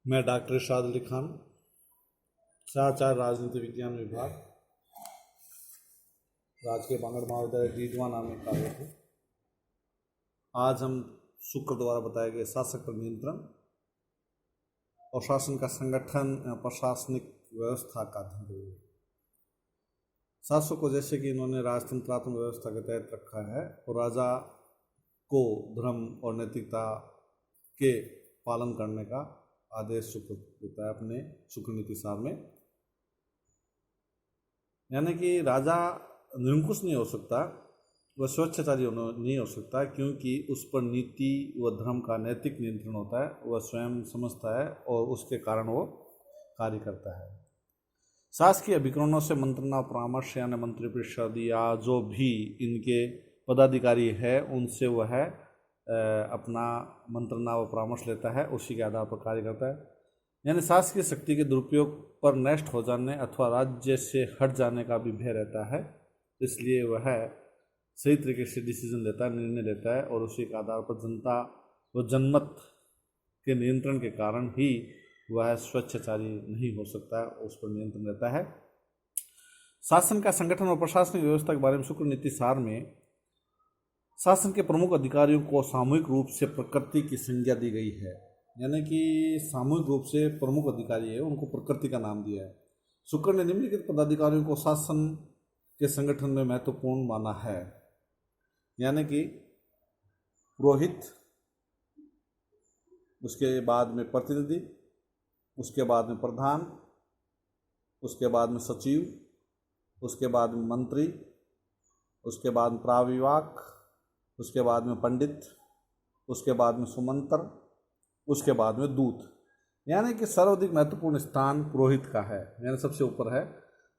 मैं डॉक्टर इरशाद अली खान, सहाचार्य राजनीति विज्ञान विभाग, राजकीय बांगड़ महाविद्यालय डीडवाना में कार्यरत हूँ। आज हम शुक्र द्वारा बताए गए शासक पर नियंत्रण और शासन का संगठन प्रशासनिक व्यवस्था का अध्ययन करेंगे। शासक को जैसे कि इन्होंने राजतंत्रात्मक व्यवस्था के तहत रखा है और राजा को धर्म और नैतिकता के पालन करने का आदेश शुक्र देता है अपने शुक्र नीति सार में। यानी कि राजा निरंकुश नहीं हो सकता, वह स्वेच्छाचारी नहीं हो सकता, क्योंकि उस पर नीति व धर्म का नैतिक नियंत्रण होता है। वह स्वयं समझता है और उसके कारण वो कार्य करता है। शासकीय अभिकरणों से मंत्रणा परामर्श यानी मंत्रिपरिषद या जो भी इनके पदाधिकारी है उनसे वह अपना मंत्रणा व परामर्श लेता है, उसी के आधार पर कार्य करता है। यानी शासकीय शक्ति के दुरुपयोग पर नष्ट हो जाने अथवा राज्य से हट जाने का भी भय रहता है, इसलिए वह सही तरीके से डिसीजन लेता है, निर्णय लेता है और उसी के आधार पर जनता व जनमत के नियंत्रण के कारण ही वह स्वेच्छाचारी नहीं हो सकता है, उस पर नियंत्रण रहता है। शासन का संगठन और प्रशासनिक व्यवस्था के बारे में शुक्र नीति सार में शासन के प्रमुख अधिकारियों को सामूहिक रूप से प्रकृति की संज्ञा दी गई है। यानी कि सामूहिक रूप से प्रमुख अधिकारी है उनको प्रकृति का नाम दिया है। शुक्र ने निम्नलिखित पदाधिकारियों को शासन के संगठन में महत्वपूर्ण माना है। यानी कि पुरोहित, उसके बाद में प्रतिनिधि, उसके बाद में प्रधान, उसके बाद में सचिव, उसके बाद में मंत्री, उसके बाद में प्राविवाक, उसके बाद में पंडित, उसके बाद में सुमंत्र, उसके बाद में दूत। यानी कि सर्वाधिक महत्वपूर्ण स्थान पुरोहित का है, यानी सबसे ऊपर है,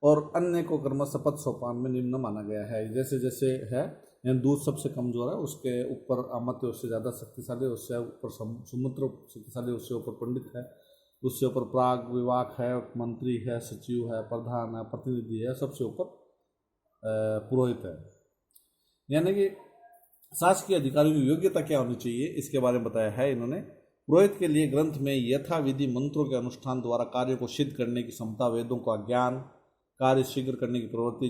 और अन्य को क्रमशः शपथ सोपान में निम्न माना गया है। जैसे जैसे है, यानी दूत सबसे कमजोर है, उसके ऊपर अमात्य उससे ज़्यादा शक्तिशाली, उससे ऊपर सुमंत्र शक्तिशाली, उससे ऊपर पंडित है, उससे ऊपर प्राग विवाक है, मंत्री है, सचिव है, प्रधान है, प्रतिनिधि है, सबसे ऊपर पुरोहित है। यानी कि शासकीय अधिकारियों की योग्यता क्या होनी चाहिए इसके बारे में बताया है इन्होंने। पुरोहित के लिए ग्रंथ में यथाविधि मंत्रों के अनुष्ठान द्वारा कार्यों को सिद्ध करने की क्षमता, वेदों का ज्ञान, कार्य शीघ्र करने की प्रवृत्ति,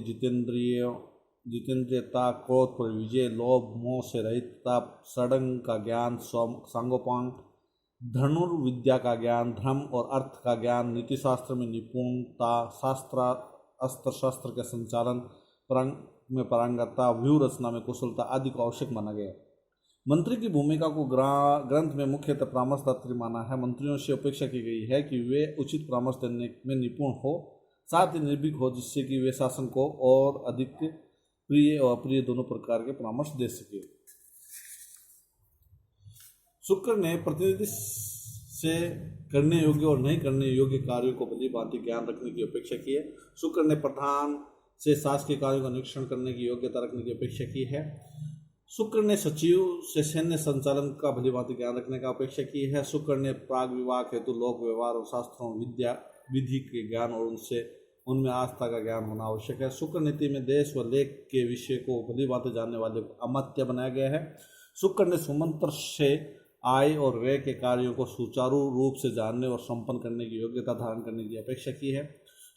जितेंद्रियता, क्रोध पर विजय, लोभ मोह से रहितता, षडंग का ज्ञान, सांगोपांग, धनुर्विद्या का ज्ञान, धर्म और अर्थ का ज्ञान, नीतिशास्त्र में निपुणता, शास्त्र अस्त्र शस्त्र के संचालन में पारंगतता, व्यूह रचना में कुशलता आदि को आवश्यक माना गया। मंत्री की भूमिका को ग्रंथ में मुख्यतः परामर्शदात्री माना है। मंत्रियों से अपेक्षा की गई है कि वे उचित परामर्श देने में निपुण हो, साथ ही निर्भीक हो, जिससे कि वे शासन को और अधिक प्रिय और अप्रिय दोनों प्रकार के परामर्श दे सके। शुक्र ने प्रतिनिधि से करने योग्य और नहीं करने योग्य कार्यों को भली भांति ज्ञान रखने की अपेक्षा की है। शुक्र ने प्रधान से शासकीय कार्यों का निरीक्षण करने की योग्यता रखने की अपेक्षा की है। शुक्र ने सचिव से सैन्य संचालन का भली भांति ज्ञान रखने का अपेक्षा की है। शुक्र ने प्राग विवाह हेतु लोक व्यवहार और शास्त्रों विधि के ज्ञान और उनमें आस्था का ज्ञान होना आवश्यक है। शुक्र नीति में देश व लेख के विषय को भली भांति जानने वाले अमात्य बनाया गया है। शुक्र ने सुमंत्र से आय और व्यय के कार्यों को सुचारू रूप से जानने और संपन्न करने की योग्यता धारण करने की अपेक्षा की है।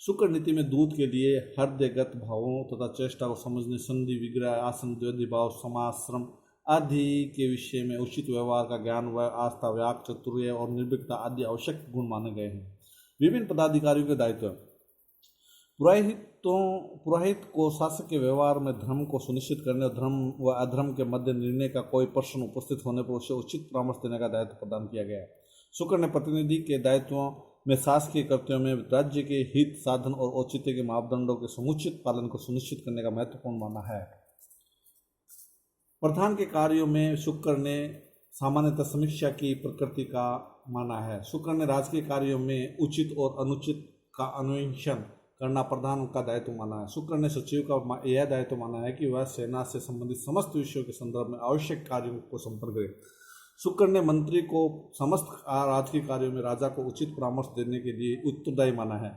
शुक्र नीति में दूत के लिए हृदयगत भावों तथा चेष्टा को समझने, संधि विग्रह, आसन, द्वैधी भाव, समाश्रम आदि के विषय में उचित व्यवहार का ज्ञान व आस्था, व्याक, चतुर्य और निर्भीकता आदि आवश्यक गुण माने गए हैं। विभिन्न पदाधिकारियों के दायित्व। पुरोहित को शासक के व्यवहार में धर्म को सुनिश्चित करने और धर्म व अधर्म के मध्य निर्णय का कोई प्रश्न उपस्थित होने पर उसे उचित परामर्श देने का दायित्व प्रदान किया गया है। शुक्र ने प्रतिनिधि के दायित्वों में शासकीय कर्तव्यों में राज्य के हित साधन और औचित्य के मापदंडों के समुचित पालन को सुनिश्चित करने का महत्वपूर्ण माना है। प्रधान के कार्यों में शुक्र ने सामान्यतः समीक्षा की प्रकृति का माना है। शुक्र ने राजकीय कार्यों में उचित और अनुचित का अन्वेषण करना प्रधान का दायित्व माना है। शुक्र ने सचिव का यह दायित्व माना है कि वह सेना से संबंधित समस्त विषयों के संदर्भ में आवश्यक कार्यों को संपन्न करे। शुक्र ने मंत्री को समस्त राजकीय कार्यों में राजा को उचित परामर्श देने के लिए उत्तरदायी माना है।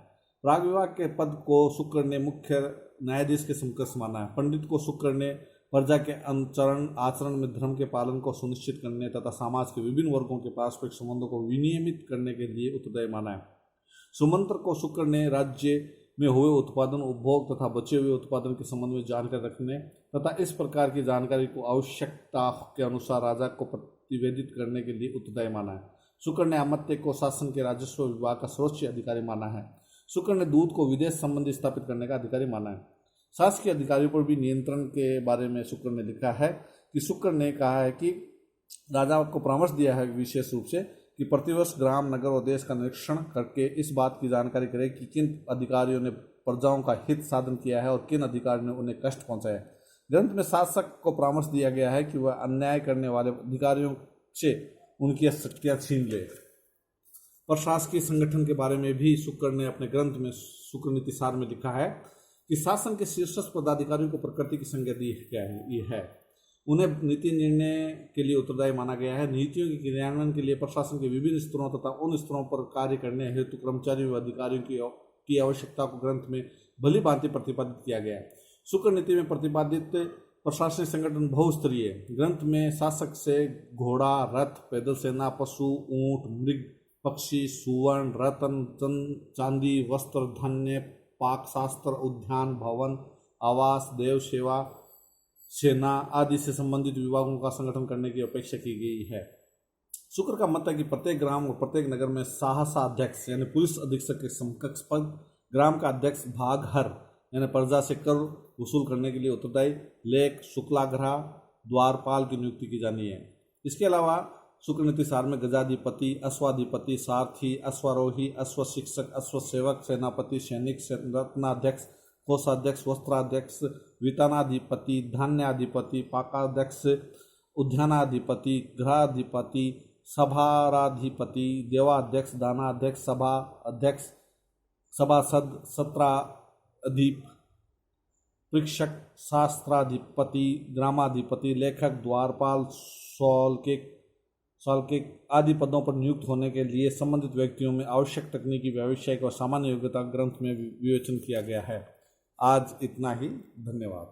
प्राग विभाग के पद को शुक्र ने मुख्य न्यायाधीश के समकक्ष माना है। पंडित को शुक्र ने प्रजा के अनुचरण आचरण में धर्म के पालन को सुनिश्चित करने तथा समाज के विभिन्न वर्गों के पारस्परिक संबंधों को विनियमित करने के लिए उत्तरदायी माना है। सुमंत्र को शुक्र ने राज्य में हुए उत्पादन, उपभोग तथा बचे हुए उत्पादन के संबंध में जानकारी रखने तथा इस प्रकार की जानकारी को आवश्यकता के अनुसार राजा को प्रतिवेदित करने के लिए उत्तरदायी माना है। शुक्र ने अमात्य को शासन के राजस्व विभाग का सर्वोच्च अधिकारी माना है। शुक्र ने दूत को विदेश संबंधी स्थापित करने का अधिकारी माना है। शासकीय अधिकारियों पर भी नियंत्रण के बारे में शुक्र ने लिखा है कि शुक्र ने कहा है कि राजा को परामर्श दिया है विशेष रूप से कि प्रतिवर्ष ग्राम, नगर और देश का निरीक्षण करके इस बात की जानकारी करे कि किन अधिकारियों ने प्रजाओं का हित साधन किया है और किन अधिकारियों ने उन्हें कष्ट पहुंचाया है। ग्रंथ में शासक को परामर्श दिया गया है कि वह अन्याय करने वाले अधिकारियों से उनकी शक्तियां छीन ले। प्रशासकीय संगठन के बारे में भी शुक्र ने अपने ग्रंथ में शुक्र नीति सार में लिखा है कि शासन के शीर्षस्थ पदाधिकारियों को प्रकृति की संज्ञा दी है। उन्हें नीति निर्णय के लिए उत्तरदायी माना गया है। नीतियों के क्रियान्वयन के लिए प्रशासन के विभिन्न स्तरों तथा उन स्तरों पर कार्य करने हेतु कर्मचारियों व अधिकारियों की आवश्यकता को ग्रंथ में भली भांति प्रतिपादित किया गया है। शुक्र नीति में प्रतिपादित प्रशासनिक संगठन बहुस्तरीय। ग्रंथ में शासक से घोड़ा, रथ, पैदल सेना, पशु, ऊंट, मृग, पक्षी, सुवर्ण, रत्न, चांदी, वस्त्र, धान्य, पाक शास्त्र, उद्यान, भवन, आवास, देव सेवा, सेना आदि से संबंधित विभागों का संगठन करने की अपेक्षा की गई है। शुक्र का मत है कि प्रत्येक ग्राम और प्रत्येक नगर में सहसा अध्यक्ष यानी पुलिस अधीक्षक के समकक्ष पद, ग्राम का अध्यक्ष भागहर यानी प्रजा से कर वसूल करने के लिए उत्तरदायी लेख, शुक्लाग्रह, द्वारपाल की नियुक्ति की जानी है। इसके अलावा शुक्र नीति सार में गजाधिपति, अश्वाधिपति, सारथी, अश्वारोही, अश्व शिक्षक, अश्व सेवक, सेनापति, सैनिक, रत्नाध्यक्ष, कोषाध्यक्ष, वस्त्राध्यक्ष, वितानाधिपति, धान्याधिपति, पाकाध्यक्ष, उद्यानाधिपति, गृहाधिपति, सभाराधिपति, देवाध्यक्ष, दानाध्यक्ष, सभा अध्यक्ष, सभासद, सत्राधिप, परीक्षक, शास्त्राधिपति, ग्रामाधिपति, लेखक, द्वारपाल, सौल्किक आदि पदों पर नियुक्त होने के लिए संबंधित व्यक्तियों में आवश्यक तकनीकी, व्यावसायिक और सामान्य योग्यता ग्रंथ में विवेचन किया गया है। आज इतना ही। धन्यवाद।